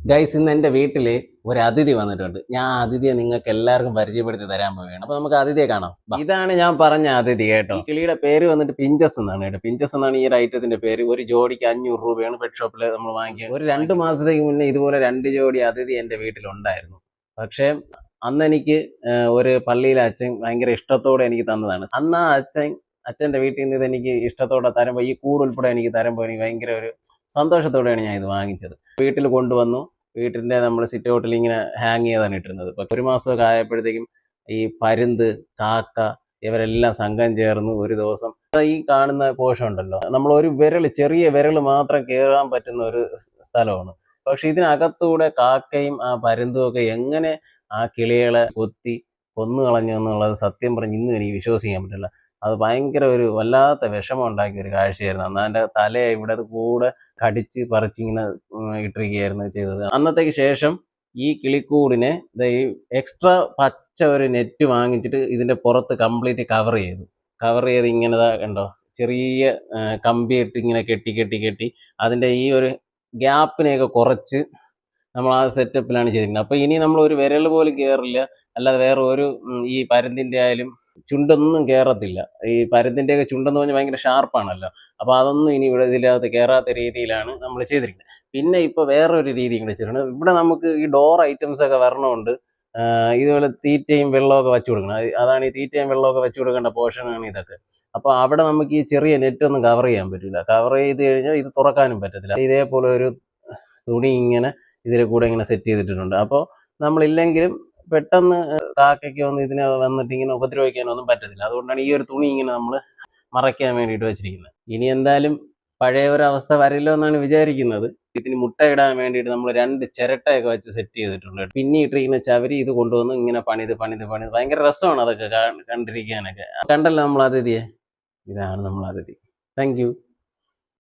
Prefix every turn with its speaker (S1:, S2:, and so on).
S1: Guys, ഇന്ന് എൻ്റെ വീട്ടിൽ ഒരു അതിഥി വന്നിട്ടുണ്ട്. ഞാൻ ആ അതിഥിയെ നിങ്ങൾക്ക് എല്ലാവർക്കും പരിചയപ്പെടുത്തി തരാൻ പോവുകയാണ്. അപ്പോൾ നമുക്ക് അതിഥിയെ കാണാം. വാ. ഇതാണ് ഞാൻ പറഞ്ഞ അതിഥി കേട്ടോ. ഈ കിളിയുടെ പേര് വന്നിട്ട് പിഞ്ചസ് എന്നാണ് കേട്ടോ. പിഞ്ചസ് എന്നാണ് ഈ ഒരു ഐറ്റത്തിന്റെ പേര്. ഒരു ജോഡിക്ക് 500 രൂപയാണ് പെറ്റ് ഷോപ്പിൽ നമ്മൾ വാങ്ങിക്കുക. ഒരു 2 മാസത്തേക്ക് മുന്നേ ഇതുപോലെ 2 ജോഡി അതിഥി എൻ്റെ വീട്ടിലുണ്ടായിരുന്നു. പക്ഷേ അന്ന് എനിക്ക് ഒരു പള്ളിയിലെ അച്ഛൻ ഭയങ്കര ഇഷ്ടത്തോടെ എനിക്ക് തന്നതാണ്. അന്ന് ആ അച്ഛൻ്റെ വീട്ടിൽ നിന്ന് ഇതെനിക്ക് ഇഷ്ടത്തോടെ തരുമ്പോൾ, ഈ കൂട് ഉൾപ്പെടെ എനിക്ക് തരുമ്പോൾ എനിക്ക് ഭയങ്കര ഒരു സന്തോഷത്തോടെയാണ് ഞാൻ ഇത് വാങ്ങിച്ചത്. വീട്ടിൽ കൊണ്ടുവന്നു. വീട്ടിൻ്റെ നമ്മൾ സിറ്റ് ഔട്ടിൽ ഇങ്ങനെ ഹാങ് ചെയ്താണ് ഇട്ടിരുന്നത്. ഇപ്പം 1 മാസമൊക്കെ ആയപ്പോഴത്തേക്കും ഈ പരുന്ത്, കാക്ക ഇവരെല്ലാം സംഘം ചേർന്ന് ഒരു ദിവസം ഈ കാണുന്ന കോശം ഉണ്ടല്ലോ, നമ്മൾ ഒരു ചെറിയ വിരൽ മാത്രം കയറാൻ പറ്റുന്ന ഒരു സ്ഥലമാണ്. പക്ഷെ ഇതിനകത്തൂടെ കാക്കയും ആ പരുന്തും ഒക്കെ എങ്ങനെ ആ കിളികളെ കൊന്നു കളഞ്ഞു എന്നുള്ളത് സത്യം പറഞ്ഞ് ഇന്നും എനിക്ക് വിശ്വസിക്കാൻ പറ്റില്ല. അത് ഭയങ്കര ഒരു വല്ലാത്ത വിഷമം ഉണ്ടാക്കിയ ഒരു കാഴ്ചയായിരുന്നു. അന്ന് അതിൻ്റെ തല ഇവിടെ കൂടെ കടിച്ച് പറിച്ചിങ്ങനെ ഇട്ടിരിക്കുകയായിരുന്നു ചെയ്തത്. അന്നത്തേക്ക് ശേഷം ഈ കിളിക്കൂടിനെ ഈ എക്സ്ട്രാ പച്ച ഒരു നെറ്റ് വാങ്ങിച്ചിട്ട് ഇതിൻ്റെ പുറത്ത് കംപ്ലീറ്റ് കവർ ചെയ്ത് ഇങ്ങനെ കണ്ടോ, ചെറിയ കമ്പിയിട്ട് ഇങ്ങനെ കെട്ടി അതിൻ്റെ ഈ ഒരു ഗ്യാപ്പിനെയൊക്കെ കുറച്ച് നമ്മൾ ആ സെറ്റപ്പിലാണ് ചെയ്തിരിക്കുന്നത്. അപ്പോൾ ഇനി നമ്മൾ ഒരു വിരൽ പോലും കയറില്ല. അല്ലാതെ വേറെ ഒരു ഈ പരുന്തിൻ്റെ ആയാലും ചുണ്ടൊന്നും കയറത്തില്ല. ഈ പരുന്തിൻ്റെയൊക്കെ ചുണ്ടെന്ന് പറഞ്ഞാൽ ഭയങ്കര ഷാർപ്പാണല്ലോ. അപ്പോൾ അതൊന്നും ഇനി ഇവിടെ ഇതിനകത്ത് കയറാത്ത രീതിയിലാണ് നമ്മൾ ചെയ്തിരിക്കുന്നത്. പിന്നെ ഇപ്പോൾ വേറൊരു രീതി കൂടെ ചെയ്തിട്ടുണ്ട്. ഇവിടെ നമുക്ക് ഈ ഡോർ ഐറ്റംസ് ഒക്കെ വരണമുണ്ട്. ഇതുപോലെ തീറ്റയും വെള്ളമൊക്കെ വെച്ചു കൊടുക്കണം. അതാണ് ഈ തീറ്റയും വെള്ളമൊക്കെ വെച്ചു കൊടുക്കേണ്ട പോർഷനാണ് ഇതൊക്കെ. അപ്പോൾ അവിടെ നമുക്ക് ഈ ചെറിയ നെറ്റൊന്നും കവർ ചെയ്യാൻ പറ്റില്ല. കവർ ചെയ്ത് കഴിഞ്ഞാൽ ഇത് തുറക്കാനും പറ്റത്തില്ല. ഇതേപോലെ ഒരു തുണി ഇങ്ങനെ ഇതിൽ കൂടെ ഇങ്ങനെ സെറ്റ് ചെയ്തിട്ടുണ്ട്. അപ്പോൾ നമ്മളില്ലെങ്കിലും പെട്ടെന്ന് കാക്കയ്ക്ക് വന്ന് ഇതിനെ വന്നിട്ട് ഇങ്ങനെ ഉപദ്രവിക്കാനൊന്നും പറ്റത്തില്ല. അതുകൊണ്ടാണ് ഈ ഒരു തുണി ഇങ്ങനെ നമ്മൾ മറയ്ക്കാൻ വേണ്ടിയിട്ട് വെച്ചിരിക്കുന്നത്. ഇനി എന്തായാലും പഴയ ഒരു അവസ്ഥ വരില്ലോ എന്നാണ് വിചാരിക്കുന്നത്. ഇതിന് മുട്ടയിടാൻ വേണ്ടിയിട്ട് നമ്മൾ 2 ചിരട്ടയൊക്കെ വെച്ച് സെറ്റ് ചെയ്തിട്ടുണ്ട്. പിന്നെ ഇട്ടിരിക്കുന്ന ചവരി ഇത് കൊണ്ടുവന്ന് ഇങ്ങനെ പണിത് ഭയങ്കര രസമാണ് അതൊക്കെ കണ്ടിരിക്കാനൊക്കെ. കണ്ടല്ലോ നമ്മൾ അതിഥിയെ. ഇതാണ് നമ്മൾ അതിഥി. Thank you.